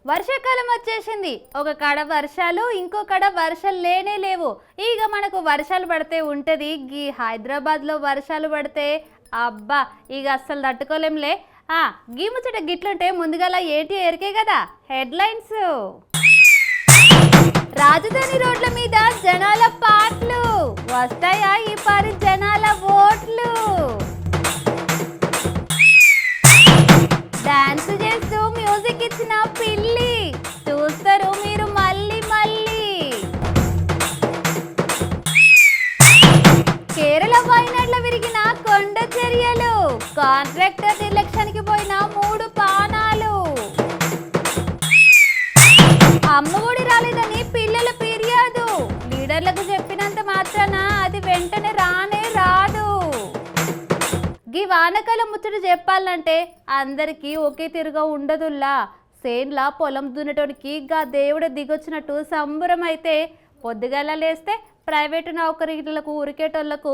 వర్షాకాలం వచ్చేసింది. ఒక కాడ వర్షాలు, ఇంకో కాడ వర్షాలు లేనే లేవు. ఇక మనకు వర్షాలు పడితే ఉంటుంది. ఈ హైదరాబాద్లో వర్షాలు పడితే అబ్బా ఇక అస్సలు తట్టుకోలేంలే. గీ ముచ్చట గిట్లుంటే ముందుగాల ఏంటి ఎరికే కదా హెడ్లైన్స్. రాజధాని రోడ్ల మీద జనాల పాటలు వస్తాయా ఈ పారి జనాల ఓట్లు. డాన్స్ చేస్తూ మ్యూజిక్ ఇచ్చిన పిల్లి చూస్తారు మీరు మళ్ళీ మళ్ళీ. కేరళ వాయినాడ్ల విరిగిన కొండ చర్యలు, కాంట్రాక్టర్ నిర్లక్ష్యానికి పోయిన 3 పానాలు. అమ్మఒడి రాలేదని పిల్లల ఫిర్యాదు, లీడర్లకు చెప్పినంత మాత్రాన అది వెంటనే రానే రాదు. ఈ వానకాలం ముచ్చట చెప్పాలంటే అందరికీ ఒకే తిరుగా ఉండదుల్లా. సేన్లా పొలం దున్నటోనికి గా దేవుడు దిగొచ్చినట్టు సంబరం అయితే, పొద్దుగల లేస్తే ప్రైవేటు నౌకరీలకు ఉరికేటోళ్లకు,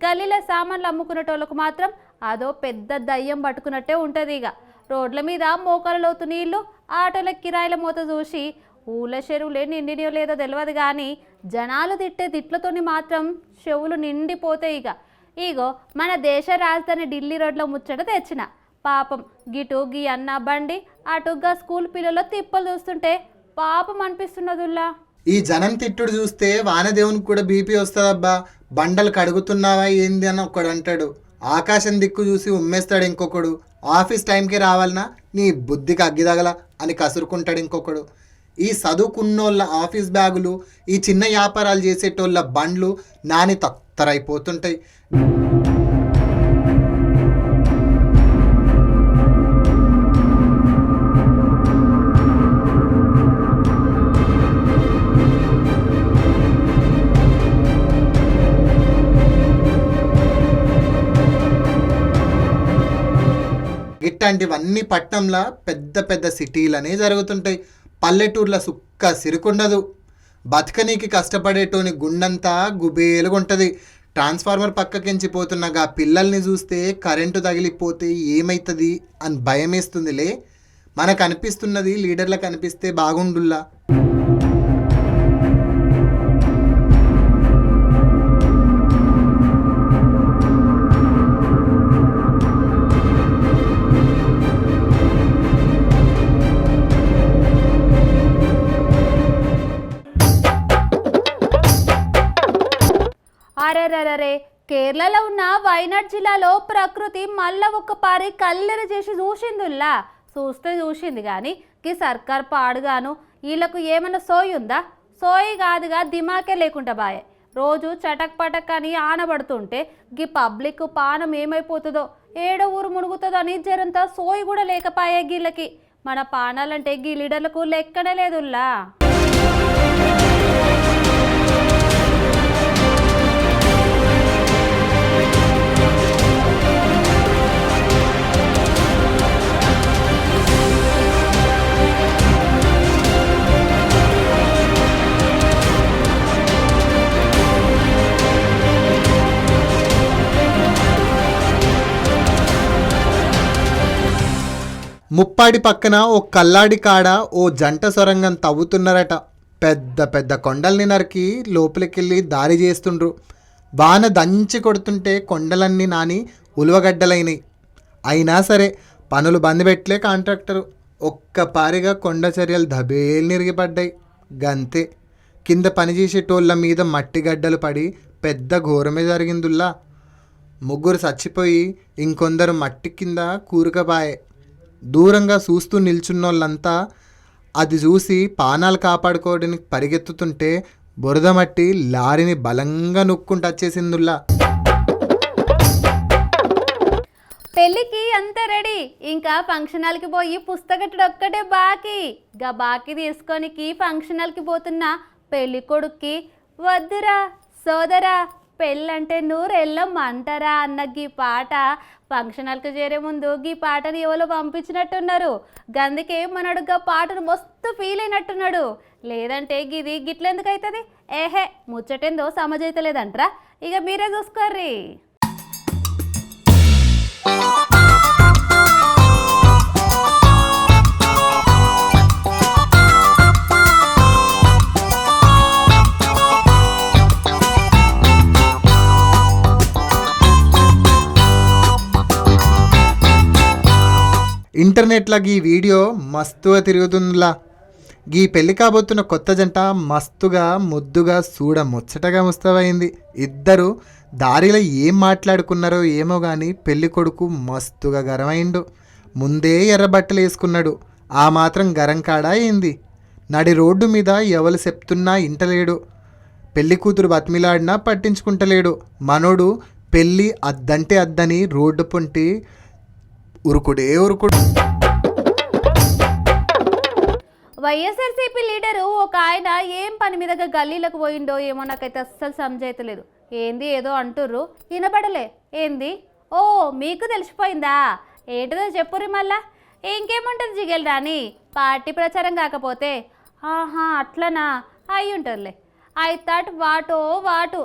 గల్లీల సామాన్లు అమ్ముకునేటోళ్లకు మాత్రం అదో పెద్ద దయ్యం పట్టుకున్నట్టే ఉంటుంది. ఇక రోడ్ల మీద మోకాల లోతు నీళ్లు, ఆటోల కిరాయిల మూత చూసి ఊళ్ళ చెరువులే నిండినో లేదో తెలియదు కానీ జనాలు తిట్టే తిట్లతోని మాత్రం చెవులు నిండిపోతాయి. ఇగో మన దేశ రాజధాని ఢిల్లీ రోడ్లో ముచ్చట తెచ్చిన. పాపం గిటు గీ అన్న బండి అటుగా స్కూల్ పిల్లల తిప్పలు చూస్తుంటే పాపం అనిపిస్తున్నదుల్లా. ఈ జనం తిట్టుడు చూస్తే వానదేవునికి కూడా బీపీ వస్తుందబ్బా. బండలు కడుగుతున్నావా ఏంది అని ఒకడు అంటాడు, ఆకాశం దిక్కు చూసి ఉమ్మేస్తాడు ఇంకొకడు, ఆఫీస్ టైంకి రావాలన్నా నీ బుద్ధికి అగ్గిదగల అని కసురుకుంటాడు ఇంకొకడు. ఈ చదువుకున్నోళ్ళ ఆఫీస్ బ్యాగులు, ఈ చిన్న వ్యాపారాలు చేసేటోళ్ళ బండ్లు నాని తత్తరైపోతుంటాయి. ఇట్లాంటివన్నీ పట్నంలో పెద్ద పెద్ద సిటీలనే జరుగుతుంటాయి. పల్లెటూర్ల సుక్క సిరుకుండదు. బతకనీకి కష్టపడేటోని గుండంతా గుబేలుగుంటుంది. ట్రాన్స్ఫార్మర్ పక్కకించిపోతున్నగా పిల్లల్ని చూస్తే కరెంటు తగిలిపోతే ఏమవుతుంది అని భయమేస్తుందిలే. మనకు అనిపిస్తున్నది లీడర్లకు అనిపిస్తే బాగుండుల్లా. అరే కేరళలో ఉన్న వయనాడ్ జిల్లాలో ప్రకృతి మళ్ళా ఒక్కపారి కల్లెర చేసి చూసిందిల్లా. చూసింది కానీ ఈ సర్కార్ పాడుగాను వీళ్ళకు ఏమైనా సోయి ఉందా? సోయి కాదుగా దిమాకే లేకుండా బాయే. రోజు చటక్ పటక్ అని ఆనబడుతుంటే గీ పబ్లిక్ పానం ఏమైపోతుందో, ఏడో ఊరు మునుగుతుందో అని జరంతా సోయి కూడా లేకపాయే గీళ్ళకి. మన పానాలంటే గీ లీడర్లకు లెక్కనే లేదుల్లా. ముప్పాడి పక్కన ఓ కల్లాడి కాడ ఓ జంట సొరంగం తవ్వుతున్నారట. పెద్ద పెద్ద కొండల్ని నరికి లోపలికెళ్ళి దారి చేస్తుండ్రు. వాన దంచి కొడుతుంటే కొండలన్నీ నాని ఉలువగడ్డలైనవి. అయినా సరే పనులు బంద్ పెట్టలే కాంట్రాక్టరు. ఒక్కపారిగా కొండ చర్యలు దబేలు నిరిగిపడ్డాయి. గంతే కింద పనిచేసేటోళ్ళ మీద మట్టి గడ్డలు పడి పెద్ద ఘోరమే జరిగిందుల్లా. 3 చచ్చిపోయి ఇంకొందరు మట్టి కింద కూరుకపాయే. దూరంగా చూస్తూ నిల్చున్నోళ్ళంతా అది చూసి పానాలు కాపాడుకోవడానికి పరిగెత్తుతుంటే బురద మట్టి లారీని బలంగా నొక్కుంటూ వచ్చేసిందుల్లా. పెళ్ళికి అంత రెడీ, ఇంకా ఫంక్షన్ హాల్కి పోయి పుస్తకట్టుడు ఒక్కటే బాకీ. గా బాకీ తీసుకొనికి ఫంక్షన్ హాల్కి పోతున్న పెళ్ళి కొడుక్కి వద్దురా సోదరా పెళ్ళంటే నూరెళ్ళం అంటారా అన్న గీ పాట ఫంక్షన్ హాల్కి చేరే ముందు గీ పాటని ఎవరో పంపించినట్టున్నారు. గందుకే మనడుగా పాటను మస్తు ఫీల్ అయినట్టున్నాడు. లేదంటే గిది గిట్లెందుకు అవుతుంది? ఏహే ముచ్చటేందో సమజైతలేదంటరా. ఇక మీరే చూసుకోర్రీ. ఇంటర్నెట్లో ఈ వీడియో మస్తుగా తిరుగుతుందిలా. ఈ పెళ్లి కాబోతున్న కొత్త జంట మస్తుగా ముద్దుగా చూడ ముచ్చటగా ముస్తవైంది. ఇద్దరు దారిలో ఏం మాట్లాడుకున్నారో ఏమో కానీ పెళ్లి కొడుకు మస్తుగా గరమైండు. ముందే ఎర్ర బట్టలు వేసుకున్నాడు. ఆ మాత్రం గరం కాడా అయింది. నడి రోడ్డు మీద ఎవరు చెప్తున్నా ఇంటలేడు. పెళ్లి కూతురు బతిమిలాడినా పట్టించుకుంటలేడు. మనోడు పెళ్ళి అద్దంటే అద్దని రోడ్డు పొంటి ఉరుకుడే ఉరుకుడు. వైఎస్ఆర్సీపీ లీడరు ఒక ఆయన ఏం పని మీదగా గల్లీలకు పోయిండో ఏమో నాకైతే అస్సలు సమజైతలేదు. ఏంది ఏదో అంటుర్రు, వినపడలే. ఏంది? ఓ మీకు తెలిసిపోయిందా? ఏంటిదో చెప్పుర్రి మళ్ళా. ఇంకేముంటుంది జిగేల్ రాని, పార్టీ ప్రచారం కాకపోతే. ఆహా అట్లనా, అయి ఉంటుందిలే. ఐ థాట్ వాటో వాటు.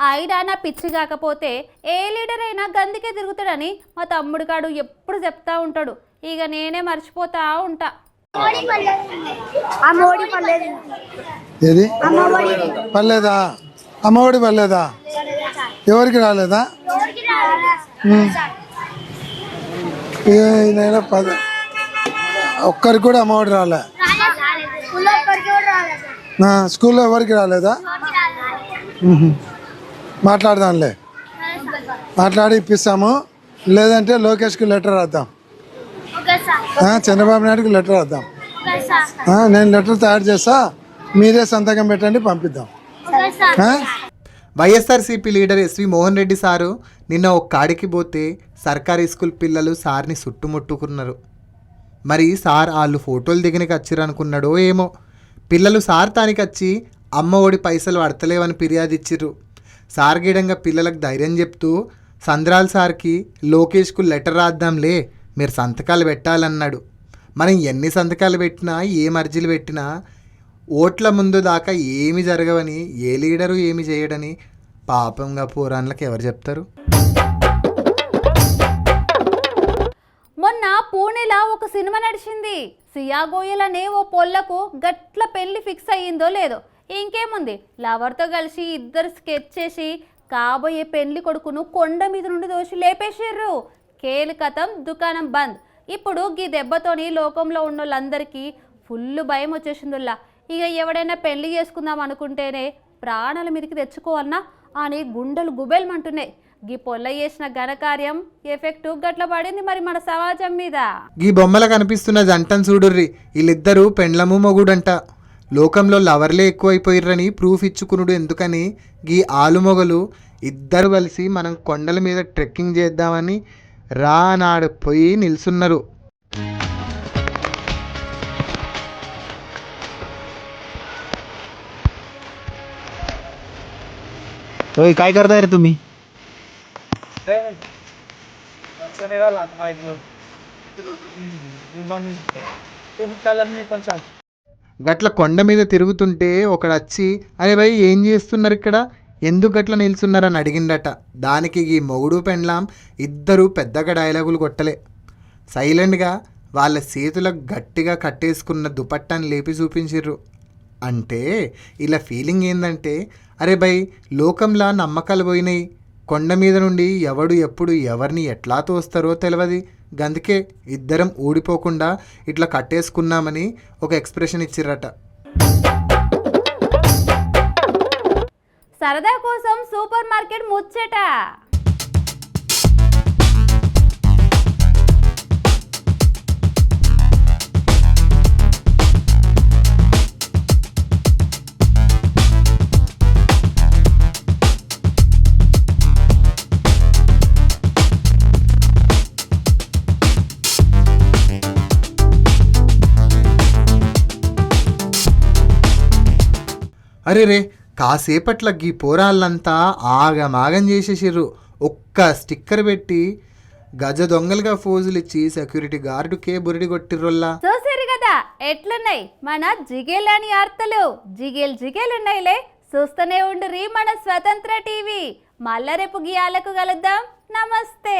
అయినా నా పిచ్చి కాకపోతే ఏ లీడర్ అయినా గందికే తిరుగుతాడని మా తమ్ముడు కాడు ఎప్పుడు చెప్తా ఉంటాడు. ఇక నేనే మర్చిపోతా ఉంటా. ఏది పర్లేదా? అమ్మఒడి పర్లేదా? ఎవరికి రాలేదా? ఈ నెల ఒక్కరికి కూడా అమ్మఒడి రాలే. స్కూల్లో ఎవరికి రాలేదా? మాట్లాడదాంలే, మాట్లాడి ఇప్పిస్తాము. లేదంటే లోకేష్కి లెటర్ రాద్దాం, చంద్రబాబు నాయుడుకి లెటర్ రాద్దాం. నేను లెటర్ తయారు చేస్తా, మీరే సంతకం పెట్టండి, పంపిద్దాం. వైఎస్ఆర్సీపీ లీడర్ ఎస్వి మోహన్ రెడ్డి సారు నిన్న ఒక కాడికి పోతే సర్కారీ స్కూల్ పిల్లలు సార్ని చుట్టుముట్టుకున్నారు. మరి సార్ వాళ్ళు ఫోటోలు దిగనికి వచ్చిర్రు అనుకున్నాడో ఏమో. పిల్లలు సార్ తానికి వచ్చి అమ్మ ఒడి పైసలు పడతలేవని ఫిర్యాదు ఇచ్చిర్రు. సార్ గిడంగా పిల్లలకు ధైర్యం చెప్తూ సంద్రాల్ సార్కి లోకేష్కు లెటర్ రాద్దాంలే, మీరు సంతకాలు పెట్టాలన్నాడు. మనం ఎన్ని సంతకాలు పెట్టినా ఏం అర్జీలు పెట్టినా ఓట్ల ముందు దాకా ఏమి జరగవని ఏ లీడరు ఏమి చేయడని పాపంగా పోరాన్లకు ఎవరు చెప్తారు? మొన్న పూణేలా ఒక సినిమా నడిచింది. సియా గోయల్ అనే ఓ పొల్లకు గట్ల పెళ్లి ఫిక్స్ అయ్యిందో లేదో. ఇంకేముంది, లవర్తో కలిసి ఇద్దరు స్కెచ్ చేసి కాబోయే పెళ్లి కొడుకును కొండ మీద నుండి దోషి లేపేసిర్రు. కేలు కథం, దుకాణం బంద్. ఇప్పుడు గీ దెబ్బతోని లోకంలో ఉన్న వాళ్ళందరికీ ఫుల్ భయం వచ్చేసిందిలా. ఇక ఎవడైనా పెళ్లి చేసుకుందాం అనుకుంటేనే ప్రాణాల మీదకి తెచ్చుకోవాలన్నా అని గుండెలు గుబెల్మంటున్నాయి. గీ పొల్ల చేసిన ఘనకార్యం ఎఫెక్ట్ గట్ల పడింది మరి మన సమాజం మీద. గీ బొమ్మల కనిపిస్తున్న జంటను చూడుర్రి, వీళ్ళిద్దరూ పెండ్లము మొగుడంట. లోకంలో లవర్లే ఎక్కువైపోయిర్రని ప్రూఫ్ ఇచ్చుకునుడు ఎందుకని గీ ఆలుమొగలు ఇద్దరు కలిసి మనం కొండల మీద ట్రెక్కింగ్ చేద్దామని రానాడు పోయి నిల్చున్నారు. काय करताय रे तुम्ही? గట్ల కొండ మీద తిరుగుతుంటే ఒకడు వచ్చి, అరే భయ్ ఏం చేస్తున్నారు ఇక్కడ, ఎందుకు గట్ల నిల్చున్నారని అడిగిండట. దానికి ఈ మొగుడు పెండ్లాం ఇద్దరు పెద్దగా డైలాగులు కొట్టలే. సైలెంట్గా వాళ్ళ చేతులకు గట్టిగా కట్టేసుకున్న దుపట్టాన్ని లేపి చూపించిర్రు. అంటే ఇలా ఫీలింగ్ ఏందంటే, అరే భయ్ లోకంలా నమ్మకాలు పోయినాయి, కొండ మీద నుండి ఎవడు ఎప్పుడు ఎవరిని ఎట్లా తోస్తారో తెలియదు, గందుకే ఇద్దరం ఊడిపోకుండా ఇట్లా కట్టేసుకున్నామని ఒక ఎక్స్ప్రెషన్ ఇచ్చిర్రట. సరదా కోసం సూపర్ మార్కెట్ ముచ్చట. అరే రే కాసేపట్ల గీ పోరాళ్ళంతా ఆగమాగం చేసేసిర్రు. ఒక్క స్టిక్కర్ పెట్టి గజ దొంగలుగా ఫోజులు ఇచ్చి సెక్యూరిటీ గార్డుకే బురిడి కొట్టిర్రోల్లా. చూసారు కదా ఎట్లున్నాయి మన జిగేల్ అని వార్తలు. జిగేల్ జిగేల్ ఉన్నాయిలే, చూస్తూనే ఉండుర్రి మన స్వతంత్ర టీవీ. మళ్ళా రేపు గీయాలకు కలుద్దాం. నమస్తే.